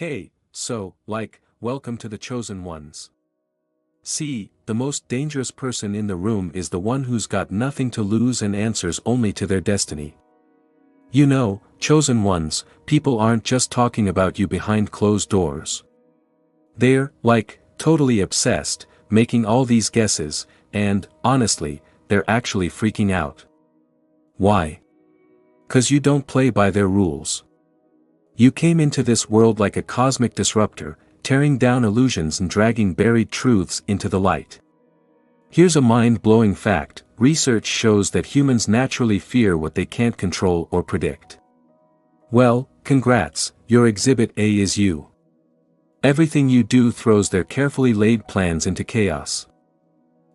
Hey, welcome to the chosen ones. See, the most dangerous person in the room is the one who's got nothing to lose and answers only to their destiny. You know, chosen ones, people aren't just talking about you behind closed doors. They're, totally obsessed, making all these guesses, and, honestly, they're actually freaking out. Why? 'Cause you don't play by their rules. You came into this world like a cosmic disruptor, tearing down illusions and dragging buried truths into the light. Here's a mind-blowing fact: research shows that humans naturally fear what they can't control or predict. Well, congrats, your Exhibit A is you. Everything you do throws their carefully laid plans into chaos.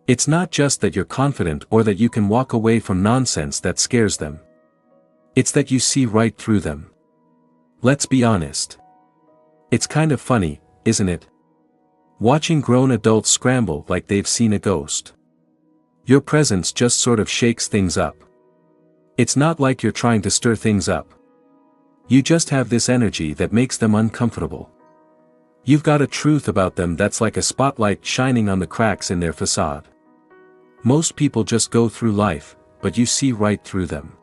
It's not just that you're confident or that you can walk away from nonsense that scares them. It's that you see right through them. Let's be honest. It's kind of funny, isn't it? Watching grown adults scramble like they've seen a ghost. Your presence just sort of shakes things up. It's not like you're trying to stir things up. You just have this energy that makes them uncomfortable. You've got a truth about them that's like a spotlight shining on the cracks in their facade. Most people just go through life, but you see right through them.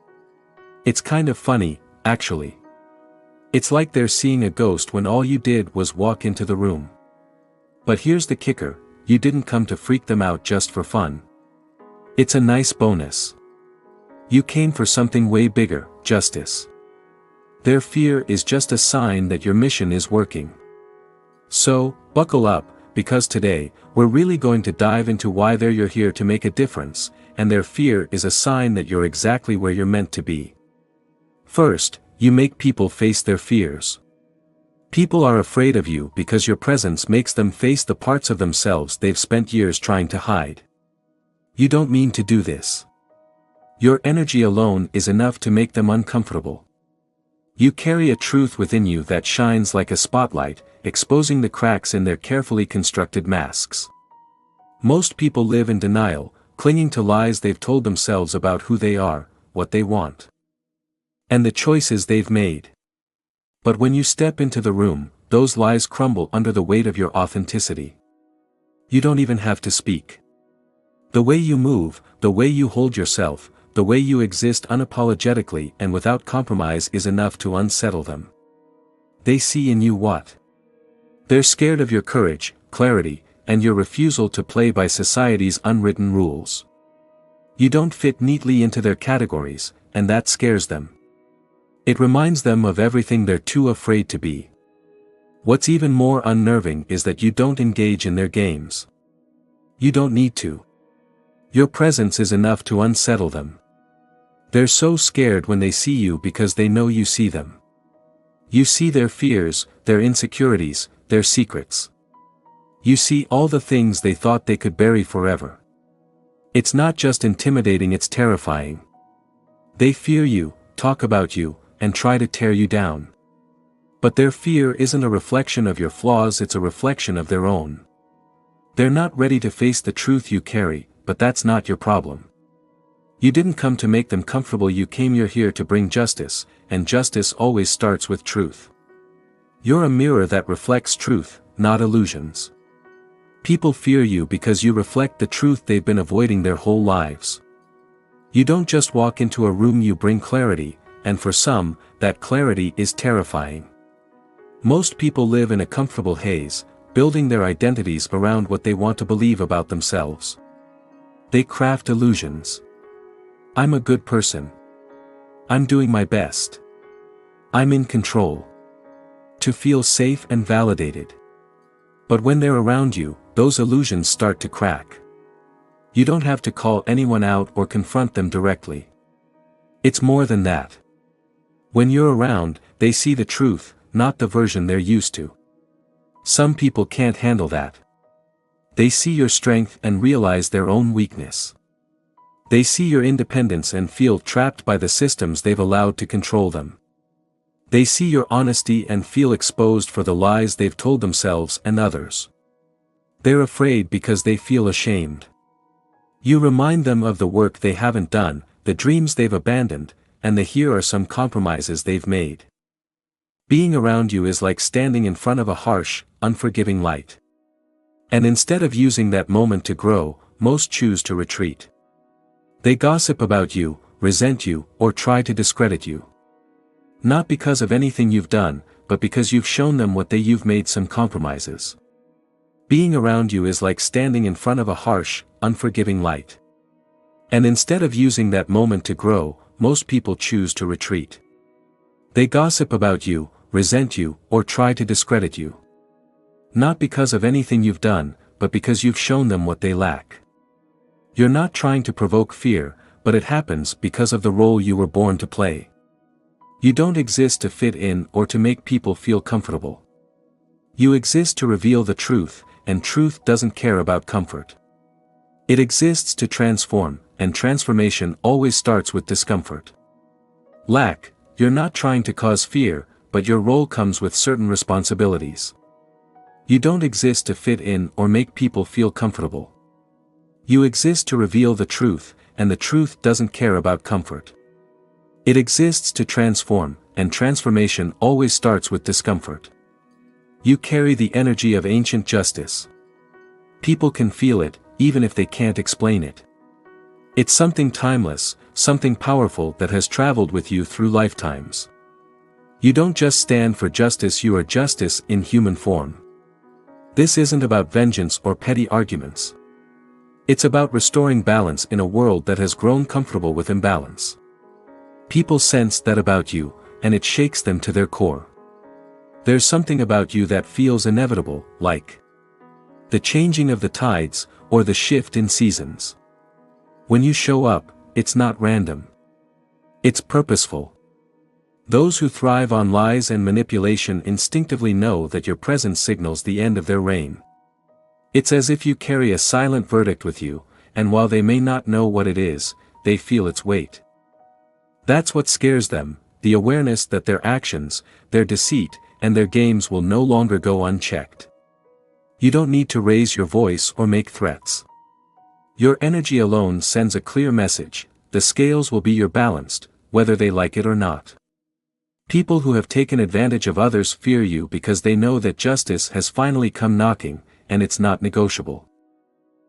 It's kind of funny, actually. It's like they're seeing a ghost when all you did was walk into the room. But here's the kicker: you didn't come to freak them out just for fun. It's a nice bonus. You came for something way bigger: justice. Their fear is just a sign that your mission is working. So, buckle up, because today, we're really going to dive into why you're here to make a difference, and their fear is a sign that you're exactly where you're meant to be. First, you make people face their fears. People are afraid of you because your presence makes them face the parts of themselves they've spent years trying to hide. You don't mean to do this. Your energy alone is enough to make them uncomfortable. You carry a truth within you that shines like a spotlight, exposing the cracks in their carefully constructed masks. Most people live in denial, clinging to lies they've told themselves about who they are, what they want, and the choices they've made. But when you step into the room, those lies crumble under the weight of your authenticity. You don't even have to speak. The way you move, the way you hold yourself, the way you exist unapologetically and without compromise is enough to unsettle them. They see in you what? They're scared of your courage, clarity, and your refusal to play by society's unwritten rules. You don't fit neatly into their categories, and that scares them. It reminds them of everything they're too afraid to be. What's even more unnerving is that you don't engage in their games. You don't need to. Your presence is enough to unsettle them. They're so scared when they see you because they know you see them. You see their fears, their insecurities, their secrets. You see all the things they thought they could bury forever. It's not just intimidating, it's terrifying. They fear you, talk about you, and try to tear you down. But their fear isn't a reflection of your flaws, it's a reflection of their own. They're not ready to face the truth you carry, but that's not your problem. You didn't come to make them comfortable, you came here to bring justice, and justice always starts with truth. You're a mirror that reflects truth, not illusions. People fear you because you reflect the truth they've been avoiding their whole lives. You don't just walk into a room, you bring clarity, and for some, that clarity is terrifying. Most people live in a comfortable haze, building their identities around what they want to believe about themselves. They craft illusions. I'm a good person. I'm doing my best. I'm in control. To feel safe and validated. But when they're around you, those illusions start to crack. You don't have to call anyone out or confront them directly. It's more than that. When you're around, they see the truth, not the version they're used to. Some people can't handle that. They see your strength and realize their own weakness. They see your independence and feel trapped by the systems they've allowed to control them. They see your honesty and feel exposed for the lies they've told themselves and others. They're afraid because they feel ashamed. You remind them of the work they haven't done, the dreams they've abandoned, and here are some compromises they've made. Being around you is like standing in front of a harsh, unforgiving light. And instead of using that moment to grow, most choose to retreat. They gossip about you, resent you, or try to discredit you. Not because of anything you've done, but because you've shown them you've made some compromises. Being around you is like standing in front of a harsh, unforgiving light. And instead of using that moment to grow, most people choose to retreat. They gossip about you, resent you, or try to discredit you. Not because of anything you've done, but because you've shown them what they lack. You're not trying to provoke fear, but it happens because of the role you were born to play. You don't exist to fit in or to make people feel comfortable. You exist to reveal the truth, and truth doesn't care about comfort. It exists to transform, and transformation always starts with discomfort. You're not trying to cause fear, but your role comes with certain responsibilities. You don't exist to fit in or make people feel comfortable. You exist to reveal the truth, and the truth doesn't care about comfort. It exists to transform, and transformation always starts with discomfort. You carry the energy of ancient justice. People can feel it, even if they can't explain it. It's something timeless, something powerful that has traveled with you through lifetimes. You don't just stand for justice, you are justice in human form. This isn't about vengeance or petty arguments. It's about restoring balance in a world that has grown comfortable with imbalance. People sense that about you, and it shakes them to their core. There's something about you that feels inevitable, like the changing of the tides, or the shift in seasons. When you show up, it's not random. It's purposeful. Those who thrive on lies and manipulation instinctively know that your presence signals the end of their reign. It's as if you carry a silent verdict with you, and while they may not know what it is, they feel its weight. That's what scares them, the awareness that their actions, their deceit, and their games will no longer go unchecked. You don't need to raise your voice or make threats. Your energy alone sends a clear message: the scales will be your balanced, whether they like it or not. People who have taken advantage of others fear you because they know that justice has finally come knocking, and it's not negotiable.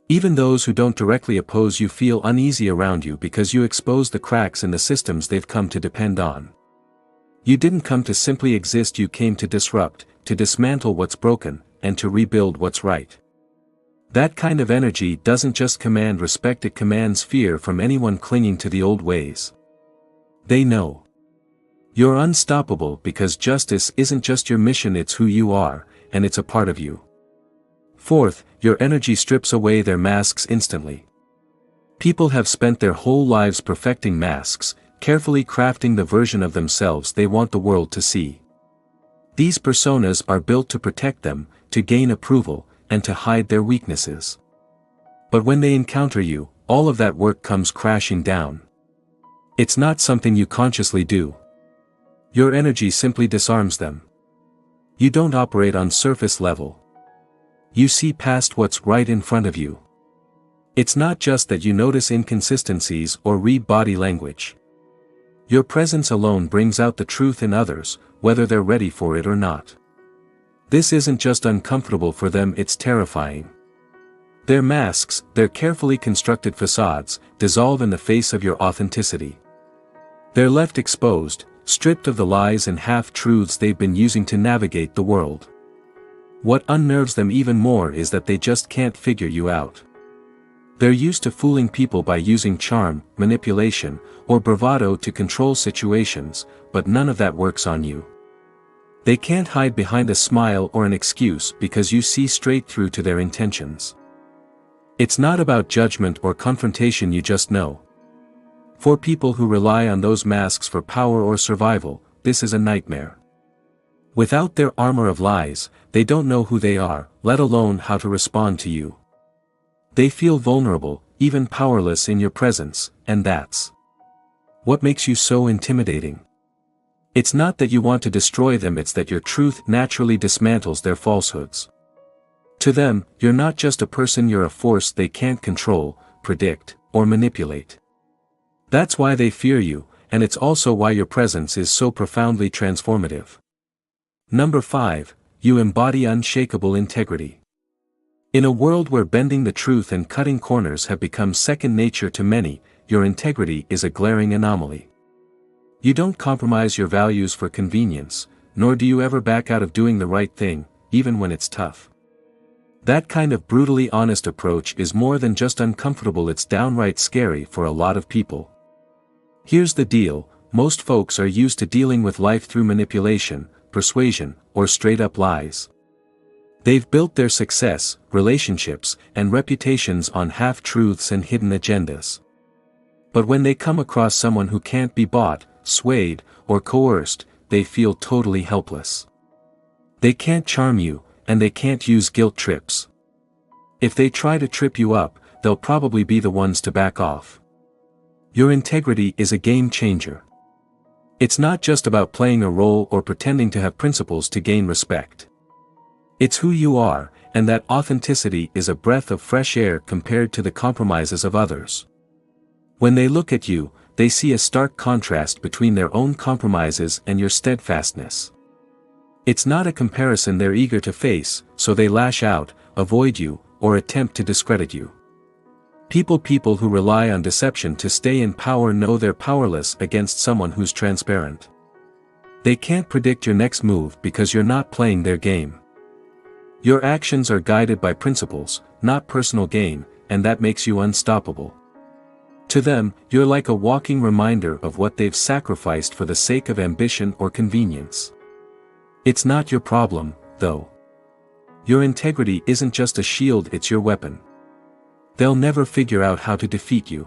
Even those who don't directly oppose you feel uneasy around you because you expose the cracks in the systems they've come to depend on. You didn't come to simply exist, you came to disrupt, to dismantle what's broken, and to rebuild what's right. That kind of energy doesn't just command respect, it commands fear from anyone clinging to the old ways. They know you're unstoppable because justice isn't just your mission, it's who you are, and it's a part of you. Fourth, your energy strips away their masks instantly. People have spent their whole lives perfecting masks, carefully crafting the version of themselves they want the world to see. These personas are built to protect them, to gain approval, and to hide their weaknesses. But when they encounter you, all of that work comes crashing down. It's not something you consciously do. Your energy simply disarms them. You don't operate on surface level. You see past what's right in front of you. It's not just that you notice inconsistencies or read body language. Your presence alone brings out the truth in others, whether they're ready for it or not. This isn't just uncomfortable for them, it's terrifying. Their masks, their carefully constructed facades, dissolve in the face of your authenticity. They're left exposed, stripped of the lies and half-truths they've been using to navigate the world. What unnerves them even more is that they just can't figure you out. They're used to fooling people by using charm, manipulation, or bravado to control situations, but none of that works on you. They can't hide behind a smile or an excuse because you see straight through to their intentions. It's not about judgment or confrontation, you just know. For people who rely on those masks for power or survival, this is a nightmare. Without their armor of lies, they don't know who they are, let alone how to respond to you. They feel vulnerable, even powerless in your presence, and that's what makes you so intimidating. It's not that you want to destroy them, it's that your truth naturally dismantles their falsehoods. To them, you're not just a person, you're a force they can't control, predict, or manipulate. That's why they fear you, and it's also why your presence is so profoundly transformative. Number 5, you embody unshakable integrity. In a world where bending the truth and cutting corners have become second nature to many, your integrity is a glaring anomaly. You don't compromise your values for convenience, nor do you ever back out of doing the right thing, even when it's tough. That kind of brutally honest approach is more than just uncomfortable, it's downright scary for a lot of people. Here's the deal, most folks are used to dealing with life through manipulation, persuasion, or straight-up lies. They've built their success, relationships, and reputations on half-truths and hidden agendas. But when they come across someone who can't be bought, swayed, or coerced, they feel totally helpless. They can't charm you, and they can't use guilt trips. If they try to trip you up, they'll probably be the ones to back off. Your integrity is a game changer. It's not just about playing a role or pretending to have principles to gain respect. It's who you are, and that authenticity is a breath of fresh air compared to the compromises of others. When they look at you, they see a stark contrast between their own compromises and your steadfastness. It's not a comparison they're eager to face, so they lash out, avoid you, or attempt to discredit you. People who rely on deception to stay in power know they're powerless against someone who's transparent. They can't predict your next move because you're not playing their game. Your actions are guided by principles, not personal gain, and that makes you unstoppable. To them, you're like a walking reminder of what they've sacrificed for the sake of ambition or convenience. It's not your problem, though. Your integrity isn't just a shield, it's your weapon. They'll never figure out how to defeat you.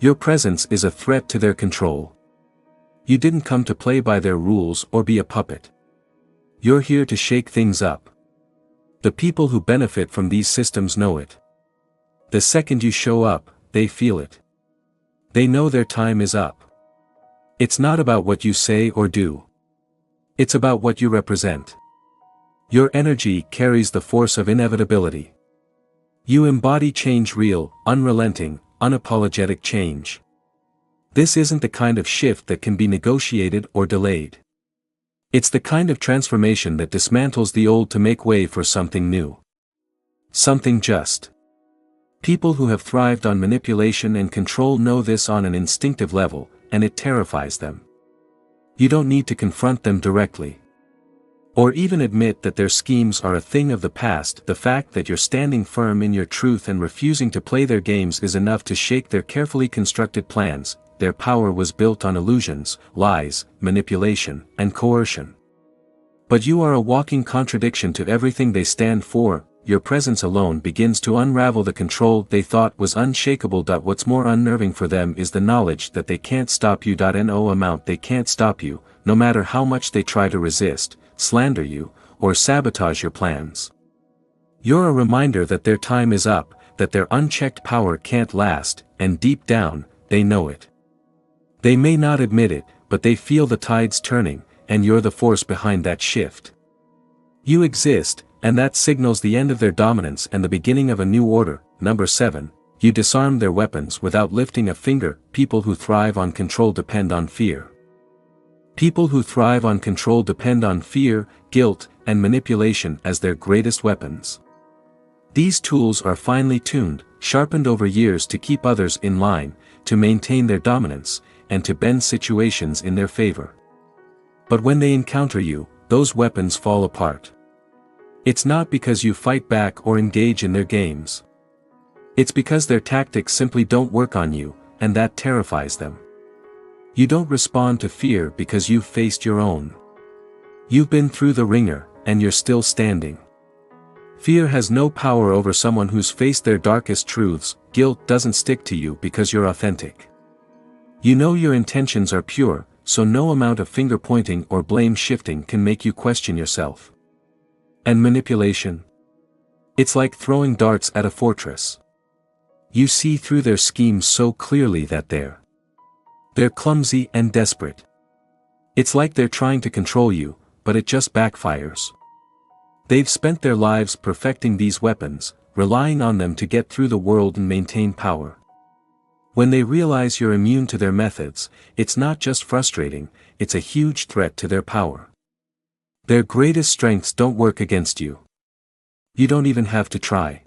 Your presence is a threat to their control. You didn't come to play by their rules or be a puppet. You're here to shake things up. The people who benefit from these systems know it. The second you show up, they feel it. They know their time is up. It's not about what you say or do. It's about what you represent. Your energy carries the force of inevitability. You embody change, real, unrelenting, unapologetic change. This isn't the kind of shift that can be negotiated or delayed. It's the kind of transformation that dismantles the old to make way for something new. Something just. People who have thrived on manipulation and control know this on an instinctive level, and it terrifies them. You don't need to confront them directly, or even admit that their schemes are a thing of the past. The fact that you're standing firm in your truth and refusing to play their games is enough to shake their carefully constructed plans. Their power was built on illusions, lies, manipulation, and coercion. But you are a walking contradiction to everything they stand for. Your presence alone begins to unravel the control they thought was unshakable. What's more unnerving for them is the knowledge that they can't stop you. They can't stop you, no matter how much they try to resist, slander you, or sabotage your plans. You're a reminder that their time is up, that their unchecked power can't last, and deep down, they know it. They may not admit it, but they feel the tides turning, and you're the force behind that shift. You exist, and that signals the end of their dominance and the beginning of a new order. Number 7, you disarm their weapons without lifting a finger. People who thrive on control depend on fear. People who thrive on control depend on fear, guilt, and manipulation as their greatest weapons. These tools are finely tuned, sharpened over years to keep others in line, to maintain their dominance, and to bend situations in their favor. But when they encounter you, those weapons fall apart. It's not because you fight back or engage in their games. It's because their tactics simply don't work on you, and that terrifies them. You don't respond to fear because you've faced your own. You've been through the ringer, and you're still standing. Fear has no power over someone who's faced their darkest truths. Guilt doesn't stick to you because you're authentic. You know your intentions are pure, so no amount of finger pointing or blame shifting can make you question yourself. And manipulation? It's like throwing darts at a fortress. You see through their schemes so clearly that they're clumsy and desperate. It's like they're trying to control you, but it just backfires. They've spent their lives perfecting these weapons, relying on them to get through the world and maintain power. When they realize you're immune to their methods, it's not just frustrating, it's a huge threat to their power. Their greatest strengths don't work against you. You don't even have to try.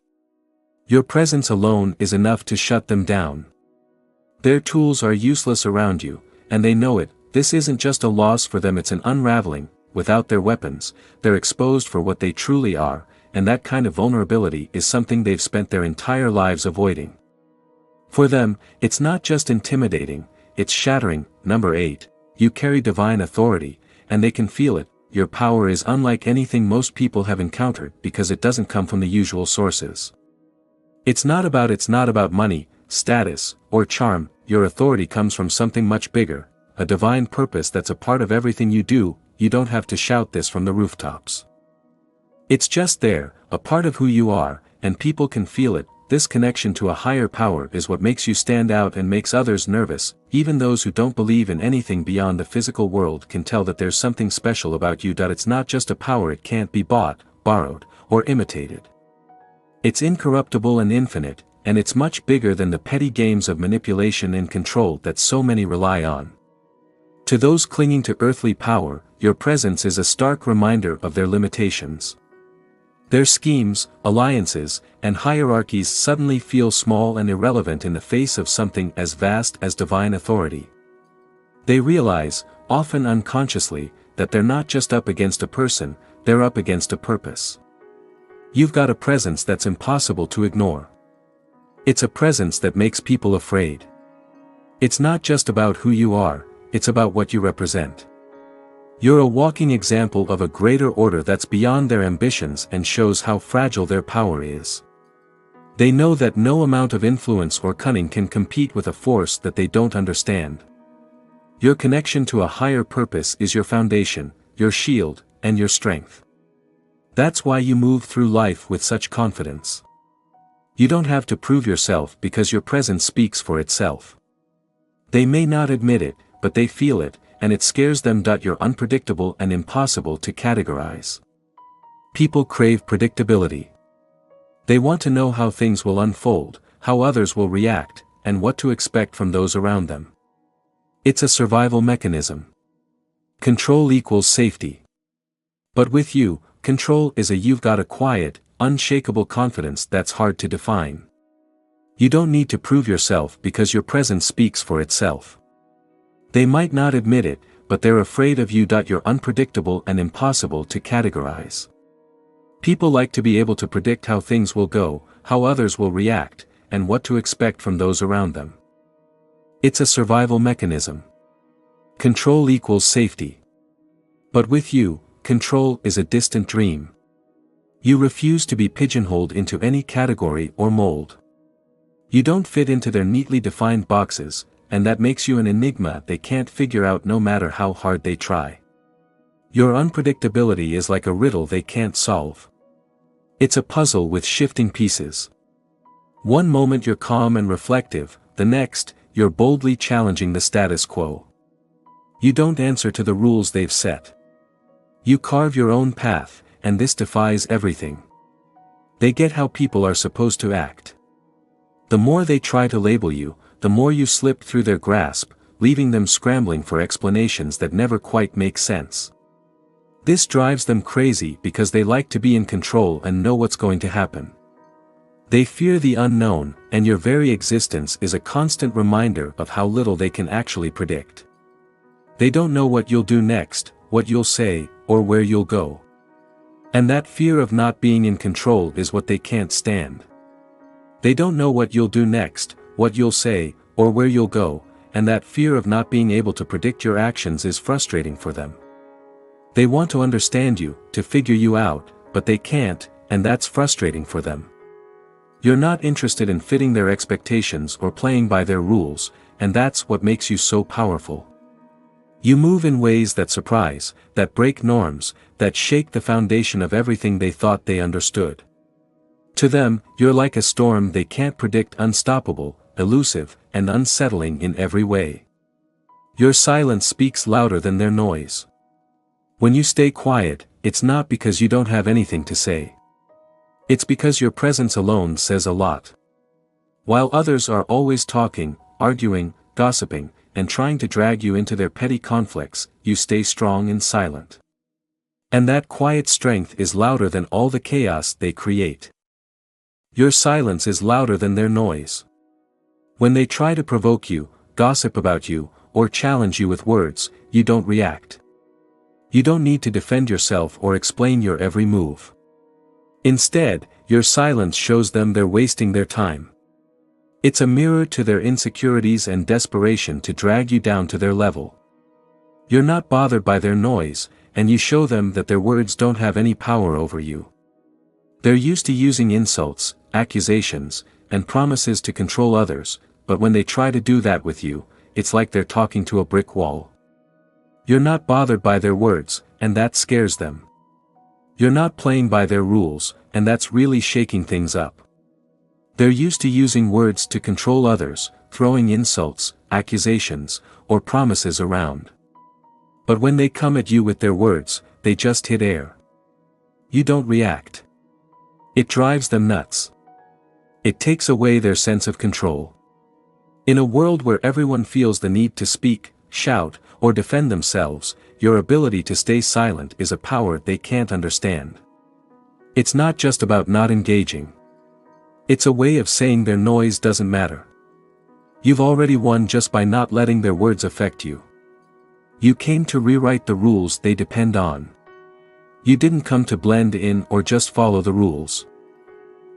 Your presence alone is enough to shut them down. Their tools are useless around you, and they know it. This isn't just a loss for them, it's an unraveling. Without their weapons, they're exposed for what they truly are, and that kind of vulnerability is something they've spent their entire lives avoiding. For them, it's not just intimidating, it's shattering. Number 8, you carry divine authority, and they can feel it. Your power is unlike anything most people have encountered because it doesn't come from the usual sources. It's not about money, status, or charm. Your authority comes from something much bigger, a divine purpose that's a part of everything you do. You don't have to shout this from the rooftops. It's just there, a part of who you are, and people can feel it. This connection to a higher power is what makes you stand out and makes others nervous. Even those who don't believe in anything beyond the physical world can tell that there's something special about you. It's not just a power, it can't be bought, borrowed, or imitated. It's incorruptible and infinite, and it's much bigger than the petty games of manipulation and control that so many rely on. To those clinging to earthly power, your presence is a stark reminder of their limitations. Their schemes, alliances, and hierarchies suddenly feel small and irrelevant in the face of something as vast as divine authority. They realize, often unconsciously, that they're not just up against a person, they're up against a purpose. You've got a presence that's impossible to ignore. It's a presence that makes people afraid. It's not just about who you are, it's about what you represent. You're a walking example of a greater order that's beyond their ambitions and shows how fragile their power is. They know that no amount of influence or cunning can compete with a force that they don't understand. Your connection to a higher purpose is your foundation, your shield, and your strength. That's why you move through life with such confidence. You don't have to prove yourself because your presence speaks for itself. They may not admit it, but they feel it, and it scares them. You're unpredictable and impossible to categorize. People crave predictability. They want to know how things will unfold, how others will react, and what to expect from those around them. It's a survival mechanism. Control equals safety. But with you, control is you've got a quiet, unshakable confidence that's hard to define. You don't need to prove yourself because your presence speaks for itself. They might not admit it, but they're afraid of you. You're unpredictable and impossible to categorize. People like to be able to predict how things will go, how others will react, and what to expect from those around them. It's a survival mechanism. Control equals safety. But with you, control is a distant dream. You refuse to be pigeonholed into any category or mold. You don't fit into their neatly defined boxes, and that makes you an enigma they can't figure out no matter how hard they try. Your unpredictability is like a riddle they can't solve. It's a puzzle with shifting pieces. One moment you're calm and reflective, the next, you're boldly challenging the status quo. You don't answer to the rules they've set. You carve your own path, and this defies everything. They get how people are supposed to act. The more they try to label you, the more you slip through their grasp, leaving them scrambling for explanations that never quite make sense. This drives them crazy because they like to be in control and know what's going to happen. They fear the unknown, and your very existence is a constant reminder of how little they can actually predict. They don't know what you'll do next, what you'll say, or where you'll go. And that fear of not being in control is what they can't stand. They don't know what you'll do next, what you'll say, or where you'll go, and that fear of not being able to predict your actions is frustrating for them. They want to understand you, to figure you out, but they can't, and that's frustrating for them. You're not interested in fitting their expectations or playing by their rules, and that's what makes you so powerful. You move in ways that surprise, that break norms, that shake the foundation of everything they thought they understood. To them, you're like a storm they can't predict, unstoppable, elusive, and unsettling in every way. Your silence speaks louder than their noise. When you stay quiet, it's not because you don't have anything to say. It's because your presence alone says a lot. While others are always talking, arguing, gossiping, and trying to drag you into their petty conflicts, you stay strong and silent. And that quiet strength is louder than all the chaos they create. Your silence is louder than their noise. When they try to provoke you, gossip about you, or challenge you with words, you don't react. You don't need to defend yourself or explain your every move. Instead, your silence shows them they're wasting their time. It's a mirror to their insecurities and desperation to drag you down to their level. You're not bothered by their noise, and you show them that their words don't have any power over you. They're used to using insults, accusations, and promises to control others, but when they try to do that with you, it's like they're talking to a brick wall. You're not bothered by their words, and that scares them. You're not playing by their rules, and that's really shaking things up. They're used to using words to control others, throwing insults, accusations, or promises around. But when they come at you with their words, they just hit air. You don't react. It drives them nuts. It takes away their sense of control. In a world where everyone feels the need to speak, shout, or defend themselves, your ability to stay silent is a power they can't understand. It's not just about not engaging. It's a way of saying their noise doesn't matter. You've already won just by not letting their words affect you. You came to rewrite the rules they depend on. You didn't come to blend in or just follow the rules.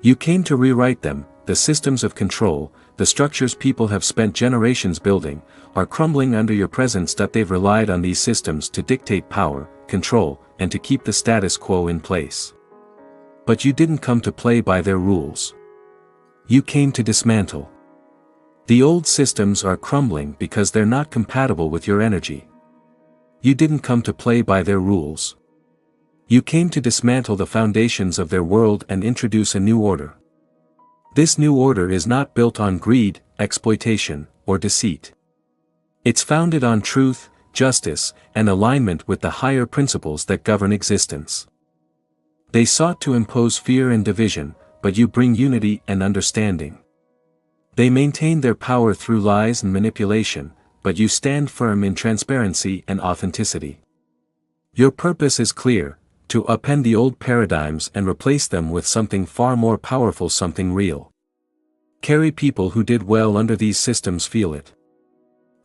You came to rewrite them. The systems of control, the structures people have spent generations building, are crumbling under your presence. They've relied on these systems to dictate power, control, and to keep the status quo in place. But you didn't come to play by their rules. You came to dismantle. The old systems are crumbling because they're not compatible with your energy. You didn't come to play by their rules. You came to dismantle the foundations of their world and introduce a new order. This new order is not built on greed, exploitation, or deceit. It's founded on truth, justice, and alignment with the higher principles that govern existence. They sought to impose fear and division, but you bring unity and understanding. They maintain their power through lies and manipulation, but you stand firm in transparency and authenticity. Your purpose is clear: to upend the old paradigms and replace them with something far more powerful, something real. Carry people who did well under these systems feel it.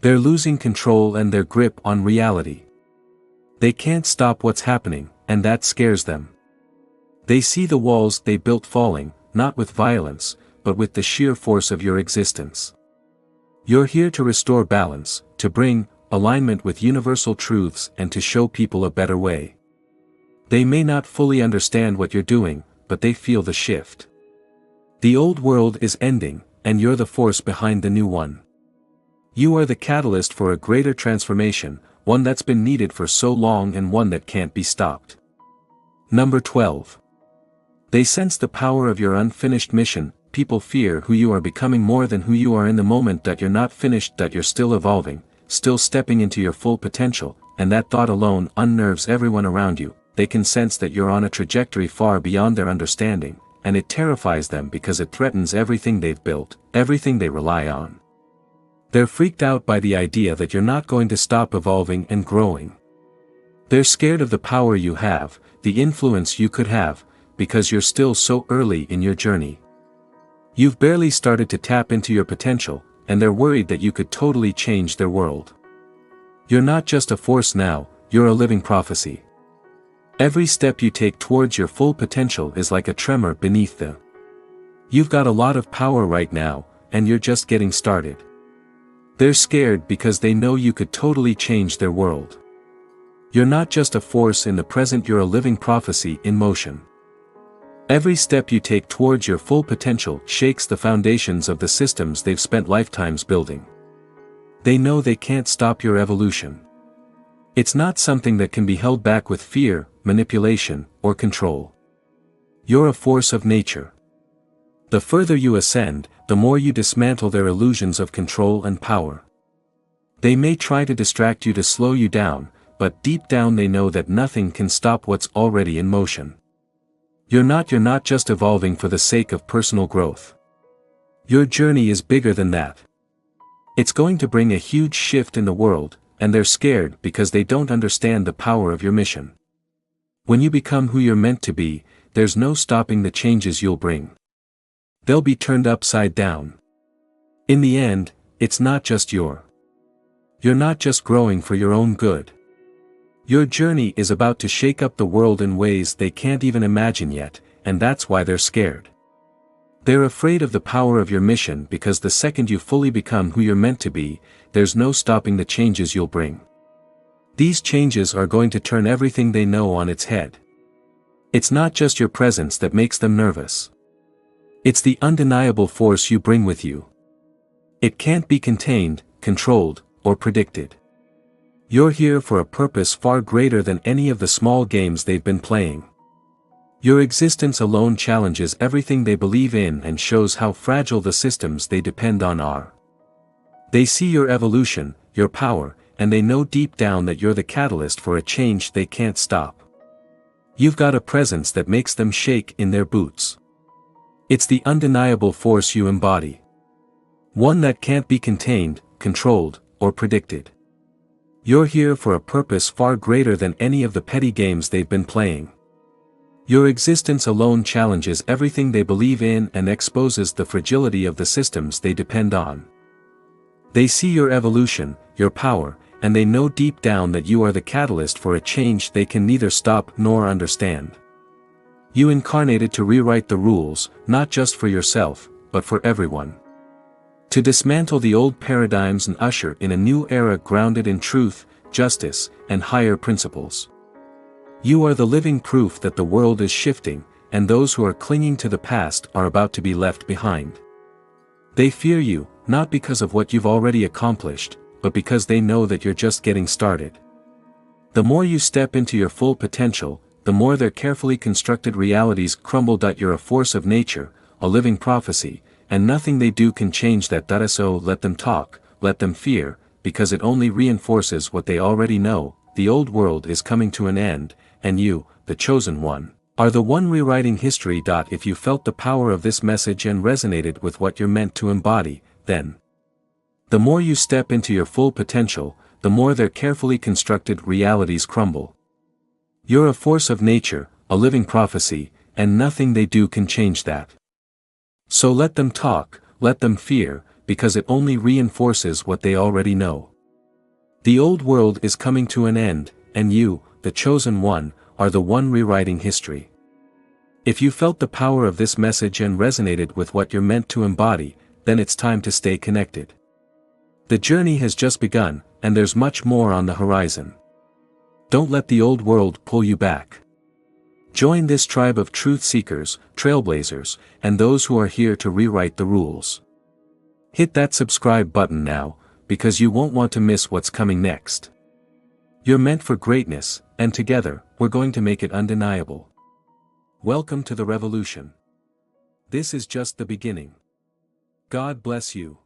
They're losing control and their grip on reality. They can't stop what's happening, and that scares them. They see the walls they built falling, not with violence, but with the sheer force of your existence. You're here to restore balance, to bring alignment with universal truths, and to show people a better way. They may not fully understand what you're doing, but they feel the shift. The old world is ending, and you're the force behind the new one. You are the catalyst for a greater transformation, one that's been needed for so long and one that can't be stopped. Number 12. They sense the power of your unfinished mission. People fear who you are becoming more than who you are in the moment, that you're not finished, that you're still evolving, still stepping into your full potential, and that thought alone unnerves everyone around you. They can sense that you're on a trajectory far beyond their understanding, and it terrifies them because it threatens everything they've built, everything they rely on. They're freaked out by the idea that you're not going to stop evolving and growing. They're scared of the power you have, the influence you could have, because you're still so early in your journey. You've barely started to tap into your potential, and they're worried that you could totally change their world. You're not just a force now, you're a living prophecy. Every step you take towards your full potential is like a tremor beneath them. You've got a lot of power right now, and you're just getting started. They're scared because they know you could totally change their world. You're not just a force in the present, you're a living prophecy in motion. Every step you take towards your full potential shakes the foundations of the systems they've spent lifetimes building. They know they can't stop your evolution. It's not something that can be held back with fear, manipulation, or control. You're a force of nature. The further you ascend, the more you dismantle their illusions of control and power. They may try to distract you to slow you down, but deep down they know that nothing can stop what's already in motion. You're not just evolving for the sake of personal growth. Your journey is bigger than that. It's going to bring a huge shift in the world, and they're scared because they don't understand the power of your mission. When you become who you're meant to be, there's no stopping the changes you'll bring. They'll be turned upside down. In the end, it's not just you're not just growing for your own good. Your journey is about to shake up the world in ways they can't even imagine yet, and that's why they're scared. They're afraid of the power of your mission because the second you fully become who you're meant to be, there's no stopping the changes you'll bring. These changes are going to turn everything they know on its head. It's not just your presence that makes them nervous. It's the undeniable force you bring with you. It can't be contained, controlled, or predicted. You're here for a purpose far greater than any of the small games they've been playing. Your existence alone challenges everything they believe in and shows how fragile the systems they depend on are. They see your evolution, your power, and they know deep down that you're the catalyst for a change they can't stop. You've got a presence that makes them shake in their boots. It's the undeniable force you embody. One that can't be contained, controlled, or predicted. You're here for a purpose far greater than any of the petty games they've been playing. Your existence alone challenges everything they believe in and exposes the fragility of the systems they depend on. They see your evolution, your power, and they know deep down that you are the catalyst for a change they can neither stop nor understand. You incarnated to rewrite the rules, not just for yourself, but for everyone. To dismantle the old paradigms and usher in a new era grounded in truth, justice, and higher principles. You are the living proof that the world is shifting, and those who are clinging to the past are about to be left behind. They fear you, not because of what you've already accomplished, but because they know that you're just getting started. The more you step into your full potential, the more their carefully constructed realities crumble. You're a force of nature, a living prophecy, and nothing they do can change that. So let them talk, let them fear, because it only reinforces what they already know. The old world is coming to an end, and you, the chosen one, are the one rewriting history. If you felt the power of this message and resonated with what you're meant to embody, then the more you step into your full potential, the more their carefully constructed realities crumble. You're a force of nature, a living prophecy, and nothing they do can change that. So let them talk, let them fear, because it only reinforces what they already know. The old world is coming to an end, and you, the chosen one, are the one rewriting history. If you felt the power of this message and resonated with what you're meant to embody, then it's time to stay connected. The journey has just begun, and there's much more on the horizon. Don't let the old world pull you back. Join this tribe of truth seekers, trailblazers, and those who are here to rewrite the rules. Hit that subscribe button now, because you won't want to miss what's coming next. You're meant for greatness, and together, we're going to make it undeniable. Welcome to the revolution. This is just the beginning. God bless you.